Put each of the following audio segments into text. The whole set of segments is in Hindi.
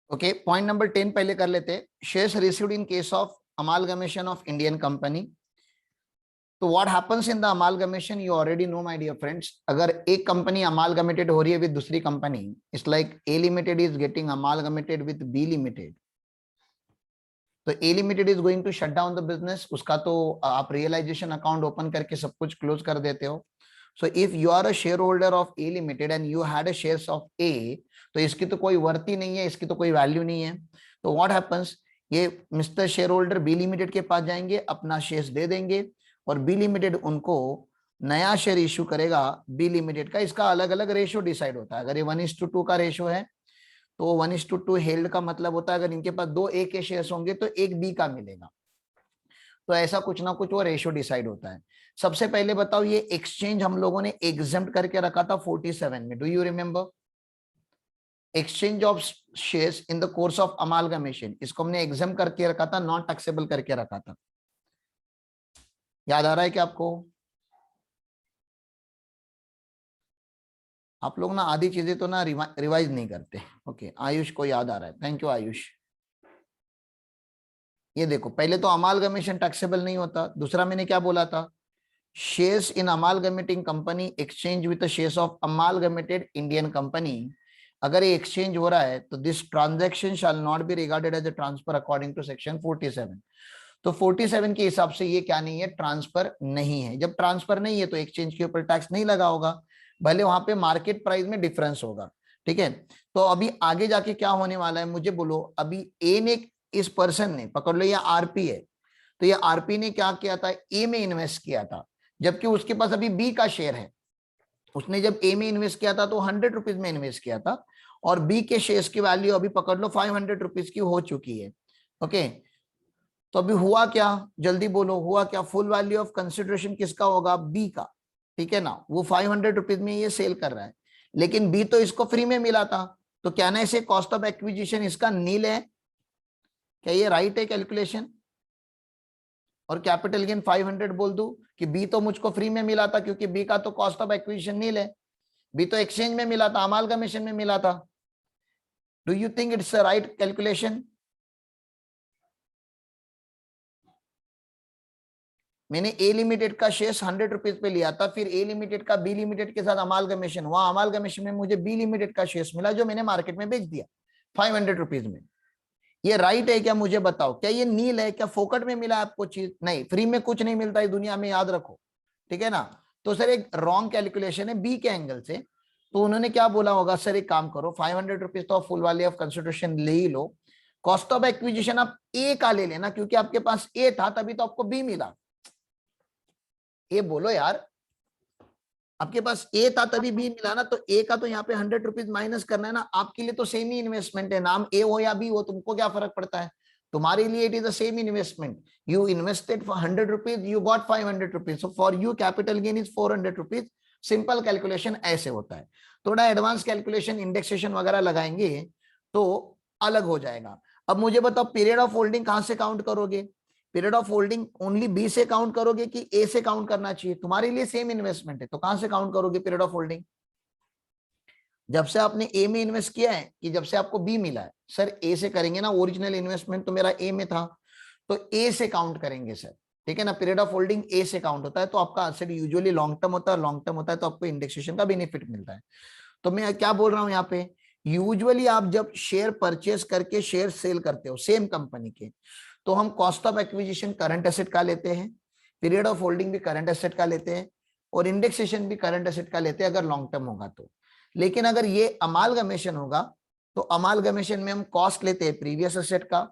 ओके, पॉइंट नंबर 10 पहले कर लेते। Shares received in case of amalgamation of Indian company. तो what happens in the amalgamation you already know my dear friends. अगर एक कंपनी अमालगमेटेड हो रही है विद दूसरी company, it's like A limited is getting amalgamated with B limited, तो A limited is going to shut down the business. उसका तो आप रियलाइजेशन अकाउंट ओपन करके सब कुछ क्लोज कर देते हो। So if you are a share holder of A limited and you had a shares of A, तो इसकी तो कोई वर्थ ही नहीं है, इसकी तो कोई वैल्यू नहीं है। तो व्हाट हैपेंस, ये mister shareholder B limited के पास जाएंगे, अपना शेयर्स दे देंगे और बी लिमिटेड उनको नया शेयर इश्यू करेगा बी लिमिटेड का। इसका अलग अलग रेशियो डिसाइड होता है। अगर ये 1:2 का रेशियो है तो 1:2 हेल्ड का मतलब होता है अगर इनके पास 2 ए के शेयर्स होंगे तो 1 बी का मिलेगा। तो ऐसा कुछ ना कुछ वो रेशियो डिसाइड होता है। सबसे पहले बताओ, ये एक्सचेंज हम लोगों ने एग्जम्प्ट करके रखा था 47 में, do you remember? Exchange of shares in the course of amalgamation, इसको हमने एग्जाम करके रखा था, नॉन टैक्सेबल करके रखा था। याद आ रहा है क्या आपको? आप लोग ना आधी चीजें तो ना रिवाइज नहीं करते। ओके, आयुष को याद आ रहा है, थैंक यू आयुष। ये देखो, पहले तो अमालगमेशन टैक्सेबल नहीं होता। दूसरा मैंने क्या बोला था, shares in amalgamating company exchange with shares of amalgamated Indian company. अगर ये एक्सचेंज हो रहा है तो this transaction shall not be regarded as a transfer according to section 47। तो 47 के हिसाब से ये क्या नहीं है, ट्रांसफर नहीं है। जब ट्रांसफर नहीं है तो एक्सचेंज के ऊपर टैक्स नहीं लगा होगा, भले वहां पे मार्केट प्राइस में डिफरेंस होगा। ठीक है, तो अभी आगे जाके क्या होने वाला है मुझे बोलो। अभी ए ने, इस पर्सन ने, पकड़ लो ये आरपी है, तो ये आरपी ने क्या किया था, ए में इन्वेस्ट किया था, जबकि उसके पास अभी बी का शेयर है। उसने जब ए में इन्वेस्ट किया था तो 100 रुपीज में इन्वेस्ट किया था, और बी के शेयर्स की वैल्यू अभी पकड़ लो 500 रुपीज की हो चुकी है। ओके, तो अभी हुआ क्या, जल्दी बोलो, हुआ क्या? फुल वैल्यू ऑफ कंसिडरेशन किसका होगा, बी का। ठीक है ना, वो 500 रुपीज में ये सेल कर रहा है, लेकिन बी तो इसको फ्री में मिला था। तो क्या ना, इसे कॉस्ट ऑफ एक्विजिशन इसका नील है? क्या ये राइट है कैलकुलेशन? और कैपिटल गेन 500 बोल दूं कि बी तो मुझको फ्री में मिला था, क्योंकि बी का तो कॉस्ट ऑफ एक्विजिशन नील है। बी तो एक्सचेंज में मिला था, अमालगमेशन में मिला था। Do you think it's a right calculation? मैंने ए लिमिटेड का शेयर 100 रुपीज पे लिया था, फिर ए लिमिटेड का बी लिमिटेड के साथ अमालगमेशन हुआ, अमालगमेशन में मुझे बी लिमिटेड का शेयर मिला जो मैंने मार्केट में बेच दिया 500 रुपीज में। ये राइट है क्या, मुझे बताओ? क्या ये नील है? क्या फोकट में मिला आपको चीज? नहीं, फ्री में कुछ नहीं मिलता है दुनिया में, याद रखो। ठीक है ना? तो सर एक रॉन्ग कैलकुलेशन है बी के एंगल से। तो उन्होंने क्या बोला होगा, सर एक काम करो, 500 रुपीज तो फुल वैल्यू ऑफ कंसिडरेशन ले ही लो, कॉस्ट ऑफ एक्विजिशन आप ए का ले लेना, क्योंकि आपके पास ए था तभी तो आपको बी मिला। ए बोलो यार, आपके पास ए था तभी बी मिला ना, तो ए का तो यहाँ पे 100 रुपीज माइनस करना है ना। आपके लिए तो सेम ही इन्वेस्टमेंट है, नाम ए हो या बी हो, तुमको क्या फर्क पड़ता है? तुम्हारे लिए it is the same investment. You invested for 100 rupees, you got 500 rupees, so for you capital gain is 400 rupees. Simple calculation ऐसे होता है। थोड़ा एडवांस कैलकुलेशन इंडेक्सेशन वगैरह लगाएंगे तो अलग हो जाएगा। अब मुझे बताओ, पीरियड ऑफ होल्डिंग कहां से काउंट करोगे? Period of holding only B से काउंट करोगे कि ए से काउंट करना चाहिए? तुम्हारे लिए सेम इन्वेस्टमेंट है, तो कहां से काउंट करोगे पीरियड ऑफ होल्डिंग? जब से आपने ए में इन्वेस्ट किया है कि जब से आपको बी मिला है? सर ए से करेंगे ना, ओरिजिनल इन्वेस्टमेंट तो मेरा ए में था, तो ए से काउंट करेंगे सर। ठीक है ना, पीरियड ऑफ होल्डिंग ए से काउंट होता है। तो आपका एसेट यूजुअली लॉन्ग टर्म होता है, लॉन्ग टर्म होता है तो आपको इंडेक्सेशन का बेनिफिट मिलता है। तो मैं क्या बोल रहा हूं यहाँ पे, यूजुअली आप जब शेयर परचेस करके शेयर सेल करते हो सेम कंपनी के, तो हम cost of acquisition current asset का लेते हैं, पीरियड ऑफ होल्डिंग भी करंट एसेट का लेते हैं, और इंडेक्सेशन भी करंट एसेट का लेते हैं अगर लॉन्ग टर्म होगा तो। लेकिन अगर ये अमालगमेशन होगा तो अमालगमेशन में हम कॉस्ट लेते हैं प्रीवियस एसेट का,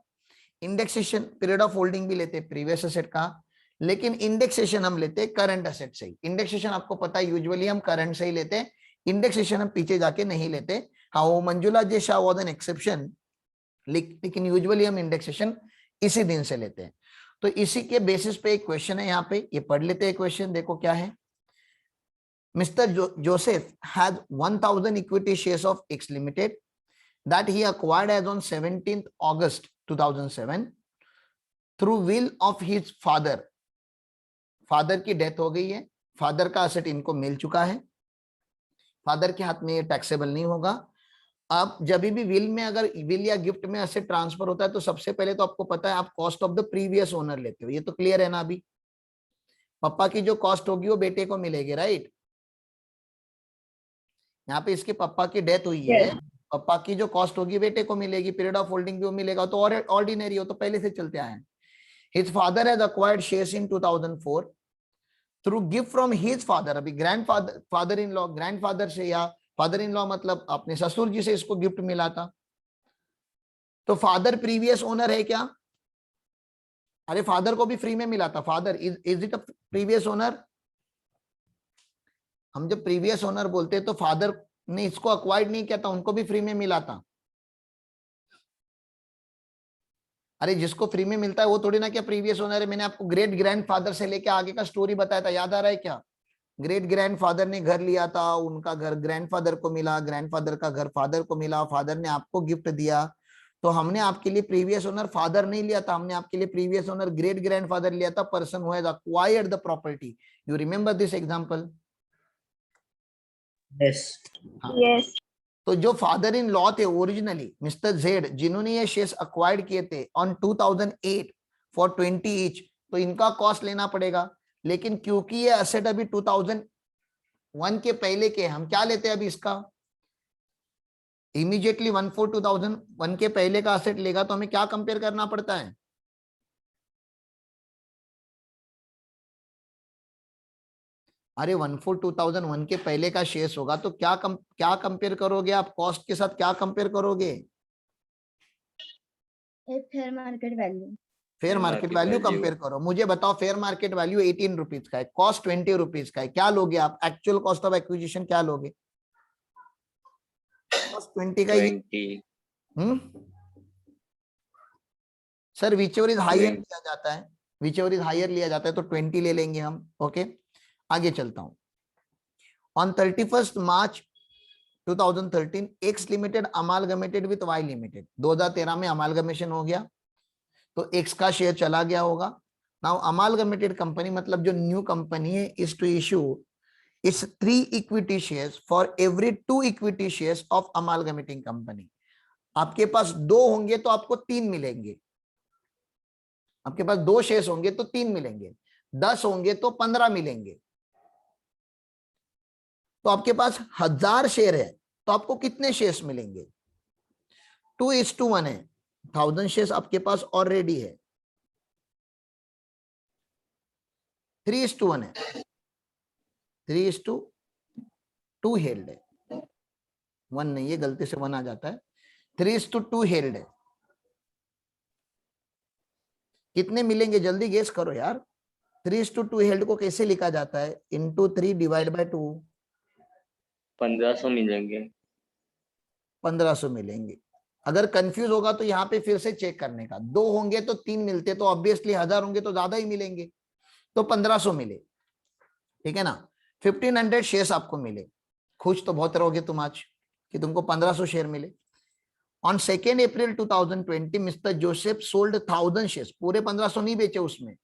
इंडेक्सेशन पीरियड ऑफ होल्डिंग भी लेते हैं प्रीवियस एसेट का, लेकिन इंडेक्सेशन हम लेते हैं करंट एसेट से ही। इंडेक्सेशन आपको पता है यूजुअली हम करंट से ही लेते हैं, इंडेक्सेशन हम पीछे जाके नहीं लेते। हाँ, वो मंजुला जे शाह वाज एन एक्सेप्शन, लेकिन यूजुअली हम इंडेक्सेशन इसी दिन से लेते हैं। तो इसी के बेसिस पे एक क्वेश्चन है यहाँ पे, ये पढ़ लेते हैं क्वेश्चन, देखो क्या है। Mister Joseph has 1000 equity shares of x limited that he acquired as on 17th August 2007 through will of his father. Father की डेथ हो गई है, फादर का एसेट इनको मिल चुका है, फादर के हाथ में ये टैक्सेबल नहीं होगा। आप जब भी विल में, अगर विल या गिफ्ट में ऐसे ट्रांसफर होता है तो सबसे पहले तो आपको पता है आप cost of the previous owner लेते हो, ये तो क्लियर है ना। अभी पापा की जो कॉस्ट होगी वो बेटे को मिलेगी, राइट। यहाँ पे इसके पापा की डेथ हुई है, Yes. पापा की जो कॉस्ट होगी बेटे को मिलेगी, पीरियड ऑफ होल्डिंग भी वो मिलेगा, तो ऑर्डिनरी हो तो पहले से चलते आए हैं। His father has acquired shares in 2004 through gift from his father. अभी grandfather, father in law, grandfather से या फादर इन लॉ मतलब अपने ससुर जी से इसको गिफ्ट मिला था। तो फादर प्रीवियस ओनर है क्या? अरे फादर को भी फ्री में मिला था, father is it a previous owner? हम जब प्रीवियस ओनर बोलते हैं तो फादर ने इसको अक्वायर्ड नहीं किया था, उनको भी फ्री में मिला था। अरे जिसको फ्री में मिलता है वो थोड़ी ना क्या प्रीवियस ओनर है। मैंने आपको ग्रेट ग्रैंडफादर से लेके आगे का स्टोरी बताया था, याद आ रहा है क्या? ग्रेट ग्रैंडफादर ने घर लिया था, उनका घर ग्रैंडफादर को मिला, ग्रैंडफादर का घर फादर को मिला, फादर ने आपको गिफ्ट दिया। तो हमने आपके लिए प्रीवियस ओनर फादर नहीं लिया था, हमने आपके लिए प्रीवियस ओनर ग्रेट ग्रैंडफादर लिया था, person who has acquired the property. You remember this example? Yes. Yes. तो जो फादर इन लॉ थे ओरिजिनली मिस्टर जेड, जिन्होंने ये शेयर्स अक्वायर्ड किए थे ऑन 2008 फॉर 20 ईच, तो इनका कॉस्ट लेना पड़ेगा। लेकिन क्योंकि ये असेट अभी 2001 के पहले के, हम क्या लेते हैं अभी इसका इमीडिएटली 1/4/2001 के पहले का असेट लेगा, तो हमें क्या कंपेयर करना पड़ता है? अरे 1/4/2001 के पहले का शेयर्स होगा तो क्या कंपेयर करोगे आप? कॉस्ट के साथ क्या कंपेयर करोगे? Fair market value. Fair market value compare करो। मुझे बताओ फेयर मार्केट वैल्यू 18 रुपीज का है, कॉस्ट 20 रुपीज का है, क्या लोगे आप? एक्चुअल कॉस्ट ऑफ एक्विजिशन क्या लोगे? कॉस्ट 20 का ही। Sir whichever is higher लिया जाता है, विच एवर इज हायर लिया जाता है तो 20 ले लेंगे हम। ओके आगे चलता हूं। On 31 March 2013 X limited amalgamated with Y limited. 2013 में अमालगमेशन हो गया तो एक्स का शेयर चला गया होगा। नाउ अमालगमेटेड कंपनी मतलब जो न्यू कंपनी है इज टू इशू इस 3 equity shares for every 2 equity shares of amalgamating company. आपके पास 2 होंगे तो आपको 3 मिलेंगे, आपके पास 2 शेयर्स होंगे तो 3 मिलेंगे, 10 होंगे तो 15 मिलेंगे। तो आपके पास 1000 शेयर है तो आपको कितने शेयर्स मिलेंगे? 2:1 है, 1000 शेयर्स आपके पास ऑलरेडी है। 3:1 है, 3:2 हेल्ड है, 1 नहीं है, गलती से 1 आ जाता है। 3:2 हेल्ड है। कितने मिलेंगे जल्दी गेस करो यार। 3:2 हेल्ड को कैसे लिखा जाता है? Into 3 divide by 2। 1500 मिलेंगे। 1500 मिलेंगे। अगर कंफ्यूज होगा तो यहाँ पे फिर से चेक करने का, 2 होंगे तो 3 मिलते, तो ऑब्वियसली 1000 होंगे तो ज्यादा ही मिलेंगे, तो 1500 मिले, ठीक है ना। 1500 शेयर्स आपको मिले, खुश तो बहुत रहोगे तुम आज कि तुमको 1500 शेयर मिले। On 2 April 2020 mister Joseph sold 1000 shares, पूरे 1500 नहीं बेचे उसमें,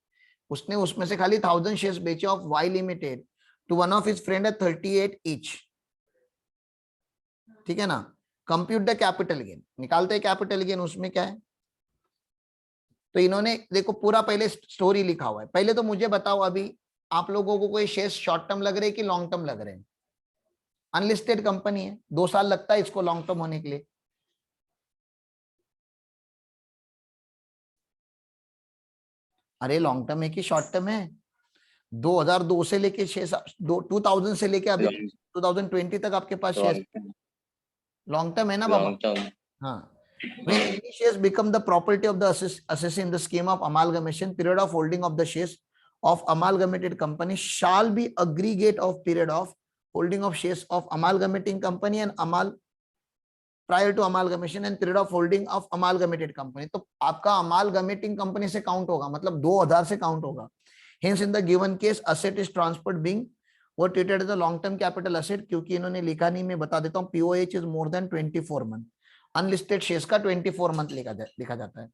उसने उसमें से खाली 1000 शेयर्स बेचे of Y limited to one of his friend at 38 each, ठीक है ना। कंप्यूट द कैपिटल गेन, निकालते हैं कैपिटल गेन, उसमें क्या है। तो इन्होंने देखो पूरा पहले स्टोरी लिखा हुआ है। पहले तो मुझे बताओ अभी आप लोगों को कोई शेयर शॉर्ट टर्म लग रहे हैं कि लॉन्ग टर्म लग रहे हैं? अनलिस्टेड कंपनी है, 2 साल लगता है इसको लॉन्ग टर्म होने के लिए। अरे लॉन्ग टर्म है कि शॉर्ट टर्म है? 2002 से लेके 2000 से लेके अभी 2020 तक आपके पास शेयर लॉन्ग टर्म है ना बाबा। हाँ, when any shares become the property of the assessee in the scheme of amalgamation, period of holding of the shares of amalgamated company shall be aggregate of period of holding of shares of amalgamating company and prior to amalgamation and period of holding of amalgamated company। तो आपका amalgamating company से काउंट होगा, मतलब 2000 से काउंट होगा। Hence in the given case asset is transferred being वो treated as a long term capital asset, क्योंकि इन्होंने लिखा नहीं, मैं बता देता हूँ, POH is more than 24 month, unlisted shares का 24 मंथ लिखा जाता है।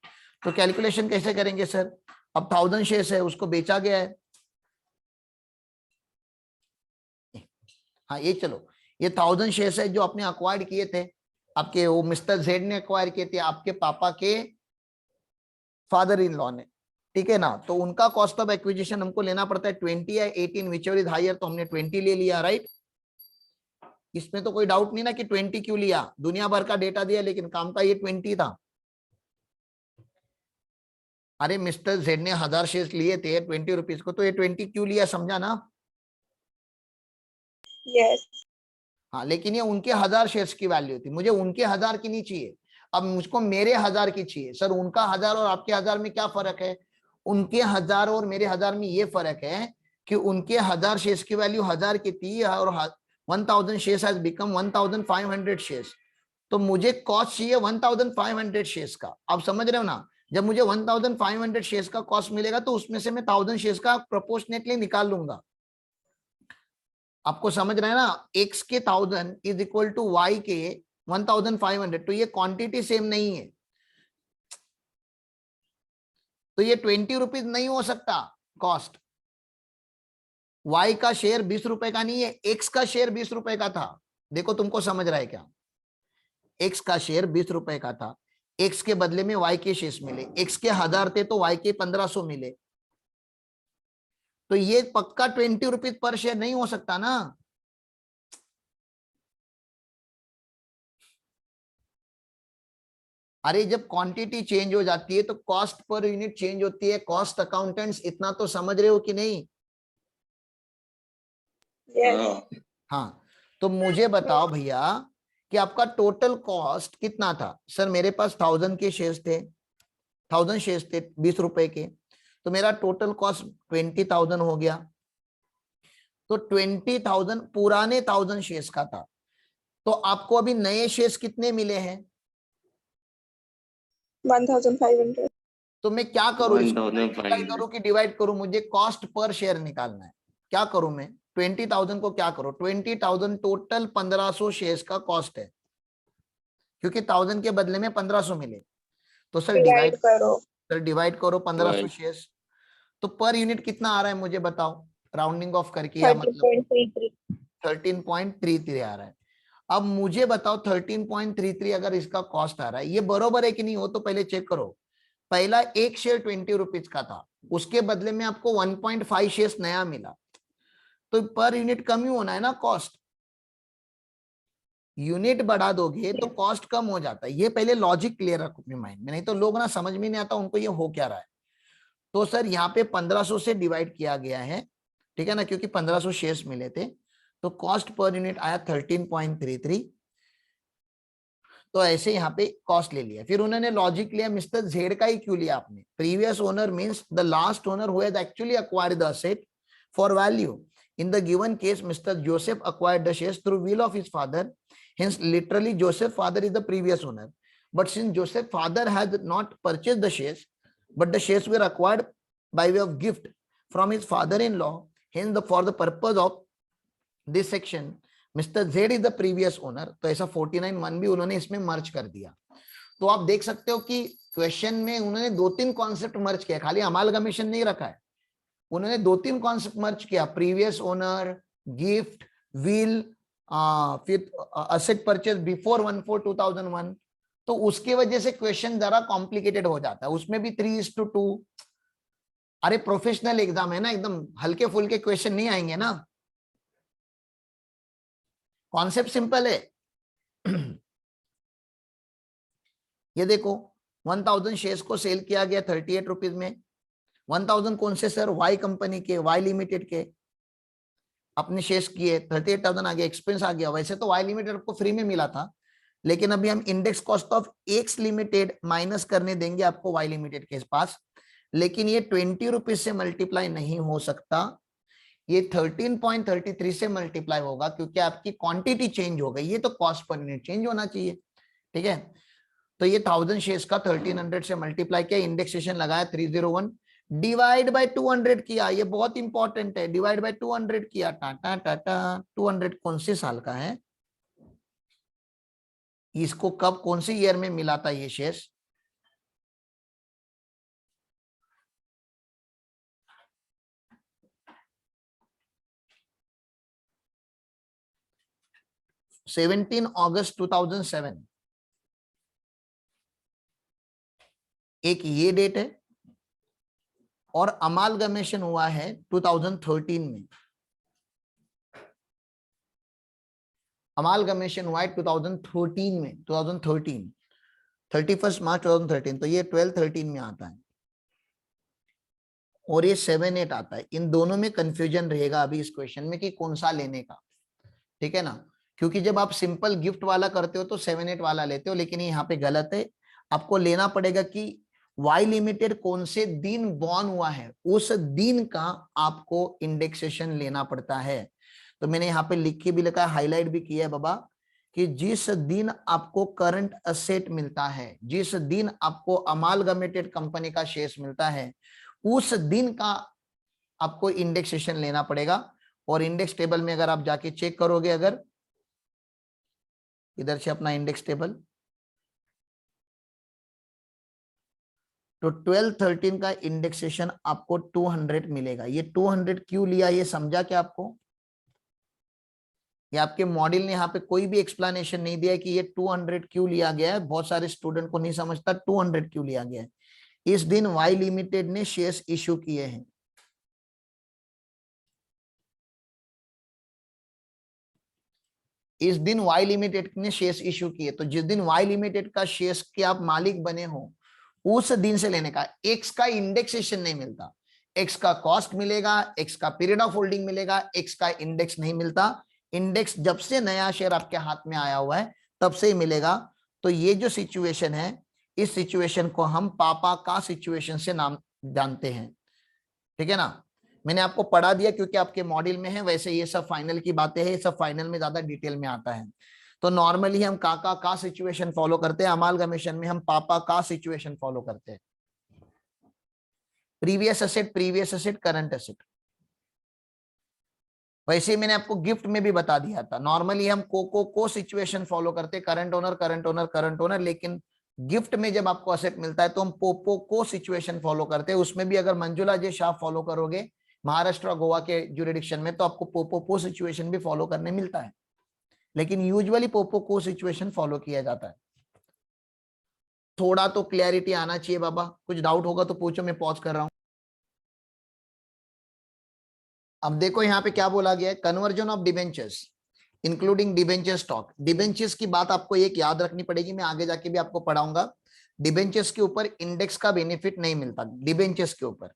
तो कैलकुलेशन कैसे करेंगे सर? अब 1000 शेयर्स है, उसको बेचा गया है, हाँ ये चलो, ये 1000 शेयर्स है जो आपने अक्वायर्ड किए थे, आपके वो मिस्टर जेड ने एक्वायर किए थे, आपके पापा के फादर इन लॉ ने, ठीक है ना। तो उनका कॉस्ट ऑफ एक्विजिशन हमको लेना पड़ता है 20 या 18, विचेवर इज हायर, तो हमने 20 ले लिया, राइट। इसमें तो कोई डाउट नहीं ना कि 20 क्यों लिया, दुनिया भर का डेटा दिया लेकिन काम का ये 20 था। अरे मिस्टर जेड ने 1000 शेयर लिए थे 20 रुपीज को, तो ये 20 क्यों लिया, समझा ना। Yes. हाँ, लेकिन ये उनके 1000 शेयर्स की वैल्यू थी, मुझे उनके 1000 की नहीं चाहिए, अब मुझको मेरे 1000 की चाहिए। सर उनका 1000 और आपके 1000 में क्या फर्क है? उनके 1000 और मेरे 1000 में ये फर्क है कि उनके 1000 शेयर्स की वैल्यू 1000 की थी और 1000 शेयर्स हैज बिकम 1500 शेयर्स, तो मुझे कॉस्ट चाहिए 1500 शेयर्स का। आप समझ रहे हो ना, जब मुझे 1500 शेयर्स का कॉस्ट मिलेगा तो उसमें से मैं 1000 शेयर्स का प्रोपोर्शनेटली निकाल लूंगा। आपको समझ रहे हैं ना, x के 1000 इज इक्वल टू y के 1500, तो ये क्वांटिटी सेम नहीं है, तो ये 20 रुपीज नहीं हो सकता कॉस्ट। y का शेयर 20 रुपए का नहीं है, x का शेयर 20 रुपए का था। देखो तुमको समझ रहा है क्या, x का शेयर 20 रुपए का था, x के बदले में y के शेयर्स मिले, x के 1000 थे तो y के 1500 मिले, तो ये पक्का 20 रुपीज पर शेयर नहीं हो सकता ना। अरे जब क्वांटिटी चेंज हो जाती है तो कॉस्ट पर यूनिट चेंज होती है। कॉस्ट अकाउंटेंट्स इतना तो समझ रहे हो कि नहीं? Yes. हाँ, तो मुझे बताओ भैया कि आपका टोटल कॉस्ट कितना था। सर मेरे पास 1000 के शेयर्स थे, 1000 शेयर्स थे 20 रुपए के, तो मेरा टोटल कॉस्ट 20,000 हो गया। तो 20,000 पुराने 1000 शेयर्स का था, तो आपको अभी नए शेयर्स कितने मिले हैं? 1500. तो मैं क्या करूं, इसको 1500 करूं कि डिवाइड करूं? मुझे कॉस्ट पर शेयर निकालना है। क्या करूं मैं? 20,000 को क्या करो, 20,000 टोटल 1500 शेयर्स का कॉस्ट है, क्योंकि 1000 के बदले में 1500 मिले। तो सर Divide करो. डिवाइड करो 1500 शेयर्स, तो पर यूनिट कितना आ रहा है मुझे बताओ, राउंडिंग ऑफ करके, या मतलब 13.33. 13.33 आ रहा है। अब मुझे बताओ 13.33 अगर इसका कॉस्ट आ रहा है, ये बरोबर है कि नहीं हो तो पहले चेक करो। पहला एक शेयर 20 रुपीज का था, उसके बदले में आपको 1.5 शेयर्स नया मिला, तो पर यूनिट कम ही होना है ना कॉस्ट। यूनिट बढ़ा दोगे तो कॉस्ट कम हो जाता है। ये पहले लॉजिक क्लियर रखो अपने माइंड में, नहीं तो लोग ना समझ में नहीं आता उनको ये हो क्या रहा है। तो सर यहाँ पे 1500 से डिवाइड किया गया है, ठीक है ना, क्योंकि 1500 शेयर्स मिले थे, तो कॉस्ट पर यूनिट आया 13.33। तो ऐसे यहाँ पे कॉस्ट ले लिया, फिर उन्होंने लॉजिक लिया मिस्टर जेड का ही क्यों लिया आपने? Previous owner means the last owner who has actually acquired the asset for value. In the given case, Mr. Joseph acquired the shares through will of his father. Hence, literally, Joseph father is the previous owner. But since Joseph father has not purchased the shares, but the shares were acquired by way of gift from his father-in-law, hence for the purpose of this section, mister Z is the previous owner, तो ऐसा 49(1) भी उन्होंने इसमें मर्ज कर दिया। तो आप देख सकते हो कि क्वेश्चन में उन्होंने 2-3 कॉन्सेप्ट मर्ज किया, खाली अमालगमेशन नहीं रखा है, उन्होंने 2-3 कॉन्सेप्ट मर्ज किया, प्रीवियस ओनर, गिफ्ट, विल, फिर असेट परचेज बिफोर 1/4/2001। तो उसके वजह से क्वेश्चन जरा कॉम्प्लिकेटेड हो जाता है, उसमें भी 3:2। अरे प्रोफेशनल एग्जाम है ना, एकदम हल्के फुल्के क्वेश्चन नहीं आएंगे ना, कॉन्सेप्ट सिंपल है। ये देखो 1000 शेयर्स को सेल किया गया 38 रुपीज में। 1000 कौन से सर? वाई कंपनी के, वाई लिमिटेड के अपने शेयर्स किए, 38,000 आ गया, एक्सपेंस आ गया। वैसे तो वाई लिमिटेड आपको फ्री में मिला था, लेकिन अभी हम index cost of x limited minus करने देंगे आपको वाई लिमिटेड के पास, लेकिन ये 20 रुपीज से मल्टीप्लाई नहीं हो सकता, ये 13.33 से मल्टीप्लाई होगा, क्योंकि आपकी क्वांटिटी चेंज हो गई, ये तो कॉस्ट पर यूनिट चेंज होना चाहिए, ठीक है। तो ये 1000 शेयर्स का 1300 से मल्टीप्लाई किया, इंडेक्सेशन लगाया 301, डिवाइड बाय 200 किया, ये बहुत इंपॉर्टेंट है, डिवाइड बाय 200 किया, टाटा टाटा। 200 कौन से साल का है, इसको कब कौन से ईयर में मिला था ये शेयर्स? August 17, 2007। एक ये डेट है और अमालगमेशन हुआ है 2013 में। अमालगमेशन हुआ है 2013 में, 2013 31 मार्च 2013, तो ये 12-13 में आता है और ये 7-8 आता है। इन दोनों में कंफ्यूजन रहेगा अभी इस क्वेश्चन में कि कौन सा लेने का, ठीक है ना, क्योंकि जब आप सिंपल गिफ्ट वाला करते हो तो 7-8 वाला लेते हो, लेकिन यहाँ पे गलत है। आपको लेना पड़ेगा कि वाई लिमिटेड कौन से दिन बॉर्न हुआ है, उस दिन का आपको इंडेक्सेशन लेना पड़ता है। तो मैंने यहाँ पे लिख के भी लिखा है, हाईलाइट भी किया है बाबा, कि जिस दिन आपको करंट असेट मिलता है, जिस दिन आपको अमालगमेटेड कंपनी का शेयर मिलता है, उस दिन का आपको इंडेक्सेशन लेना पड़ेगा। और इंडेक्स टेबल में अगर आप जाके चेक करोगे, अगर इधर से अपना इंडेक्स टेबल, तो 12-13 का इंडेक्सेशन आपको 200 मिलेगा। ये 200 क्यों लिया, ये समझा क्या आपको? ये आपके मॉड्यूल ने यहाँ पे कोई भी एक्सप्लेनेशन नहीं दिया है कि ये 200 क्यों लिया गया है। बहुत सारे स्टूडेंट को नहीं समझता 200 क्यों लिया गया है। इस दिन वाई लिमिटेड ने शेयर्स इश्यू किए हैं। इस दिन वाई लिमिटेड ने शेयर्स इश्यू किए, तो जिस दिन वाई लिमिटेड का शेयर्स के आप मालिक बने हो, उस दिन से लेने का। एक्स का इंडेक्सेशन नहीं मिलता, एक्स का कॉस्ट मिलेगा, एक्स का पीरियड ऑफ होल्डिंग मिलेगा, एक्स का इंडेक्स नहीं मिलता। इंडेक्स जब से नया शेयर आपके हाथ में आया हुआ है तब से ही मिलेगा। तो ये जो सिचुएशन है, इस सिचुएशन को हम पापा का सिचुएशन से नाम जानते हैं, ठीक है ना। मैंने आपको पढ़ा दिया क्योंकि आपके मॉड्यूल में है, वैसे ये सब फाइनल की बातें हैं, ये सब फाइनल में ज्यादा डिटेल में आता है। तो नॉर्मली हम काका का सिचुएशन फॉलो करते हैं, अमालगमेशन में हम पापा का सिचुएशन फॉलो करते हैं। Previous asset current asset. वैसे ही मैंने आपको गिफ्ट में भी बता दिया था, नॉर्मली हम को सिचुएशन फॉलो करते हैं, करंट ओनर, लेकिन गिफ्ट में जब आपको असेट मिलता है तो हम पोपो को सिचुएशन फॉलो करते हैं। उसमें भी अगर मंजुला जे शाह फॉलो करोगे महाराष्ट्र और गोवा के जुरिडिक्शन में, तो आपको पोपो को सिचुएशन भी फॉलो करने मिलता है, लेकिन यूजुअली पोपो को सिचुएशन फॉलो किया जाता है। थोड़ा तो क्लैरिटी आना चाहिए बाबा, कुछ डाउट होगा तो पूछो, मैं पॉज कर रहा हूं। अब देखो यहाँ पे क्या बोला गया है, conversion of debentures including debenture stock. Debentures की बात आपको एक याद रखनी पड़ेगी, मैं आगे जाके भी आपको पढ़ाऊंगा। डिबेंचर्स के ऊपर इंडेक्स का बेनिफिट नहीं मिलता डिबेंचर्स के ऊपर,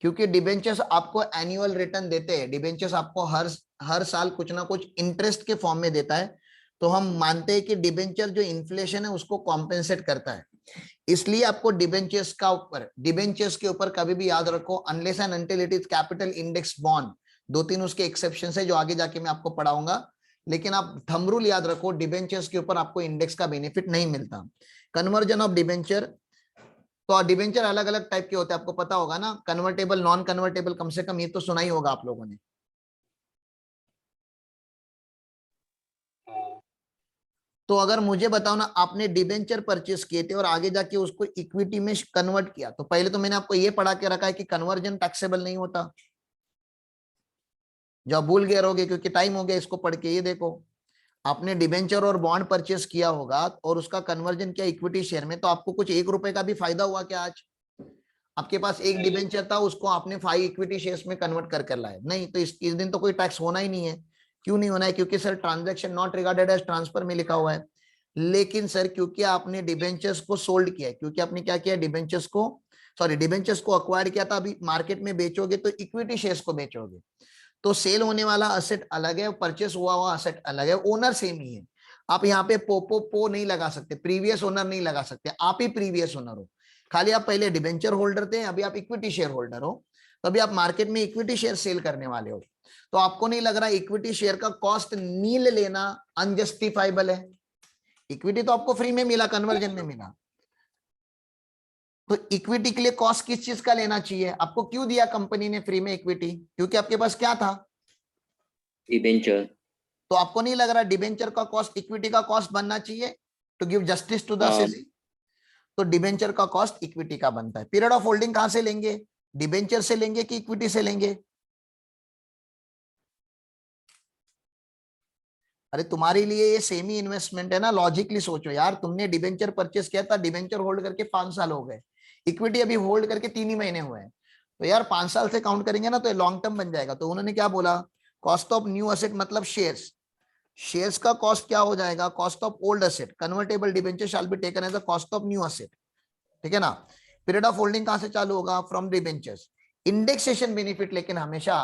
क्योंकि डिबेंचर्स आपको एनुअल रिटर्न देते हैं। डिबेंचर्स आपको हर साल कुछ ना कुछ इंटरेस्ट के फॉर्म में देता है। तो हम मानते हैं कि डिबेंचर जो इन्फ्लेशन है उसको कॉम्पेंसेट करता है, इसलिए आपको डिबेंचर्स के ऊपर कभी भी याद रखो, unless and until it is capital index bond. 2-3 उसके एक्सेप्शन है जो आगे जाके मैं आपको पढ़ाऊंगा, लेकिन आप थंब रूल याद रखो, डिबेंचर्स के ऊपर आपको इंडेक्स का बेनिफिट नहीं मिलता। कन्वर्जन ऑफ डिबेंचर, तो डिबेंचर अलग अलग टाइप के होते हैं, आपको पता होगा ना, कन्वर्टेबल, नॉन कन्वर्टेबल, कम से कम ये तो सुना ही होगा आप लोगों ने। तो अगर मुझे बताओ ना, आपने डिबेंचर परचेस किए थे और आगे जाके उसको इक्विटी में कन्वर्ट किया, तो पहले तो मैंने आपको ये पढ़ा के रखा है कि कन्वर्जन टैक्सेबल नहीं होता। जो भूल गए रहोगे क्योंकि टाइम हो गया इसको पढ़ के, ये देखो, आपने डिबेंचर और बॉन्ड परचेस किया होगा और उसका कन्वर्जन किया इक्विटी शेयर में, तो आपको कुछ 1 रुपए का भी फायदा हुआ क्या? आज आपके पास एक डिबेंचर था, उसको आपने 5 इक्विटी शेयर्स में कन्वर्ट कर लाए, नहीं तो इस दिन तो कोई टैक्स होना ही नहीं है। क्यों नहीं होना है? क्योंकि sir transaction not regarded as transfer में लिखा हुआ है। लेकिन सर क्योंकि आपने डिबेंचर्स को सोल्ड किया, क्योंकि आपने क्या किया, डिबेंचर्स को अक्वायर किया था, अभी मार्केट में बेचोगे तो इक्विटी शेयर्स को बेचोगे, तो सेल होने वाला असेट अलग है, परचेस हुआ हुआ असेट अलग है, ओनर सेम ही है। आप यहाँ पे पो नहीं लगा सकते, प्रीवियस ओनर नहीं लगा सकते, आप ही प्रीवियस ओनर हो। खाली आप पहले डिबेंचर होल्डर थे, अभी आप इक्विटी शेयर होल्डर हो, तो अभी आप मार्केट में इक्विटी शेयर सेल करने वाले हो। तो आपको नहीं लग रहा इक्विटी शेयर का कॉस्ट नील लेना अनजस्टिफाइबल है? इक्विटी तो आपको फ्री में मिला, कन्वर्जन में मिला, तो इक्विटी के लिए कॉस्ट किस चीज का लेना चाहिए? आपको क्यों दिया कंपनी ने फ्री में इक्विटी? क्योंकि आपके पास क्या था? डिबेंचर। तो आपको नहीं लग रहा डिबेंचर का कॉस्ट इक्विटी का कॉस्ट बनना चाहिए to give justice to the assessee? तो डिबेंचर का कॉस्ट इक्विटी का बनता है। पीरियड ऑफ होल्डिंग कहां से लेंगे, डिबेंचर से लेंगे कि इक्विटी से लेंगे? अरे तुम्हारे लिए ये सेमी इन्वेस्टमेंट है ना, लॉजिकली सोचो यार, तुमने डिबेंचर परचेस किया था, डिबेंचर होल्ड करके 5 साल हो गए, इक्विटी अभी होल्ड करके 3 ही महीने हुए हैं, तो यार 5 साल से काउंट करेंगे ना तो लॉन्ग टर्म बन जाएगा। तो उन्होंने क्या बोला, कॉस्ट ऑफ न्यू असेट मतलब शेयर्स, शेयर्स का कॉस्ट क्या हो जाएगा, cost of old asset, convertible debenture shall be taken as a cost of new asset, ठीक है ना। पीरियड ऑफ होल्डिंग कहां से चालू होगा, फ्रॉम डिबेंचर्स। इंडेक्सेशन बेनिफिट लेकिन हमेशा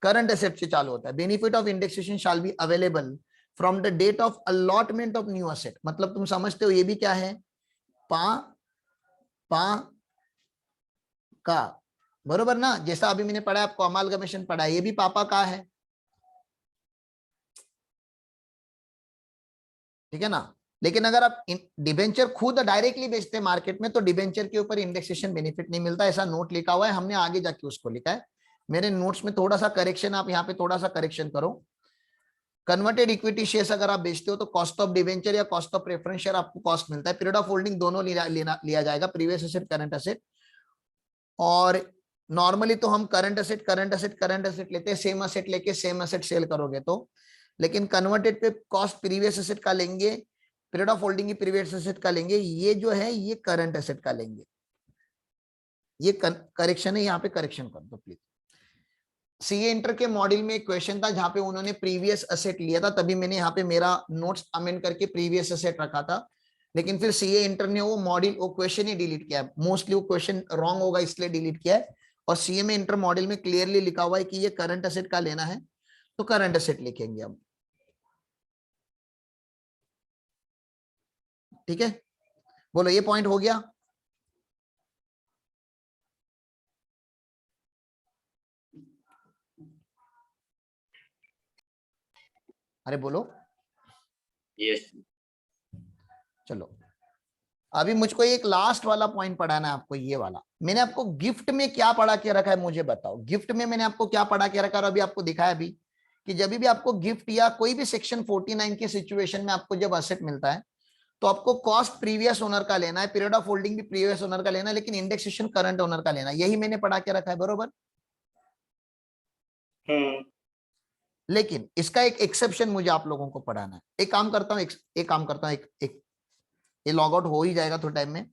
करंट एसेट से चालू होता है। Benefit of indexation shall be available from the date of allotment of new asset, मतलब तुम समझते हो ये भी क्या है, पा का, बरोबर ना। जैसा अभी मैंने पढ़ा आपको अमालगमेशन पढ़ा, ये भी पापा का है, ठीक है ना। लेकिन अगर आप डिबेंचर खुद डायरेक्टली बेचते हैं मार्केट में तो डिबेंचर के ऊपर इंडेक्सेशन बेनिफिट नहीं मिलता, ऐसा नोट लिखा हुआ है, हमने आगे जाके उसको लिखा है। मेरे नोट्स में थोड़ा सा करेक्शन, आप यहाँ पे थोड़ा सा करेक्शन करो। कन्वर्टेड इक्विटी शेयर्स अगर आप बेचते हो तो कॉस्ट ऑफ डिबेंचर या कॉस्ट ऑफ प्रेफरेंस शेयर आपको कॉस्ट मिलता है। पीरियड ऑफ होल्डिंग दोनों लिया जाएगा, प्रीवियस एसेट करंट एसेट। और नॉर्मली तो हम करंट एसेट लेते हैं, सेम एसेट लेके सेम एसेट सेल करोगे तो, लेकिन कन्वर्टेड पे कॉस्ट प्रीवियस एसेट का लेंगे, पीरियड ऑफ होल्डिंग की प्रीवियस एसेट का लेंगे, ये जो है ये करंट एसेट का लेंगे। ये करेक्शन है, यहाँ पे करेक्शन कर दो प्लीज। सीए इंटर के मॉड्यूल में एक क्वेश्चन था जहां पे उन्होंने प्रीवियस एसेट लिया था, तभी मैंने यहाँ पे मेरा नोट्स अमेंड करके प्रीवियस एसेट रखा था। लेकिन फिर सीए इंटर ने वो मॉड्यूल, वो क्वेश्चन ही डिलीट किया है, मोस्टली वो क्वेश्चन रॉन्ग होगा इसलिए डिलीट किया है। और सीए में इंटर मॉड्यूल में क्लियरली लिखा हुआ है कि ये करंट एसेट का लेना है तो करंट एसेट लिखेंगे हम, ठीक है। बोलो ये पॉइंट हो गया। अरे बोलो। Yes. चलो अभी मुझको एक लास्ट वाला पॉइंट पढ़ाना है आपको, ये वाला। मैंने आपको गिफ्ट में क्या पढ़ा के रखा है मुझे बताओ, गिफ्ट में मैंने आपको क्या पढ़ा के रखा है, और अभी आपको दिखाया भी कि जब भी आपको गिफ्ट या कोई भी सेक्शन 49 के सिचुएशन में आपको जब असेट मिलता है तो आपको कॉस्ट प्रीवियस ओनर का लेना है, पीरियड ऑफ होल्डिंग भी प्रीवियस ओनर का लेना है, लेकिन इंडेक्सेशन करंट ओनर का लेना है। यही मैंने पढ़ा के रखा है, बरोबर। लेकिन इसका एक एक्सेप्शन मुझे आप लोगों को पढ़ाना है। एक काम करता हूं, एक काम करता हूं, एक ये लॉग आउट हो ही जाएगा थोड़े टाइम में,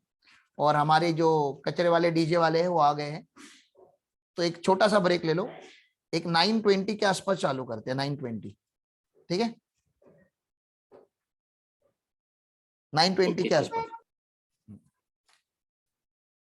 और हमारे जो कचरे वाले डीजे वाले हैं वो आ गए हैं, तो एक छोटा सा ब्रेक ले लो। एक 9:20 के आसपास चालू करते हैं, 9:20, ठीक है, 9:20 के आसपास।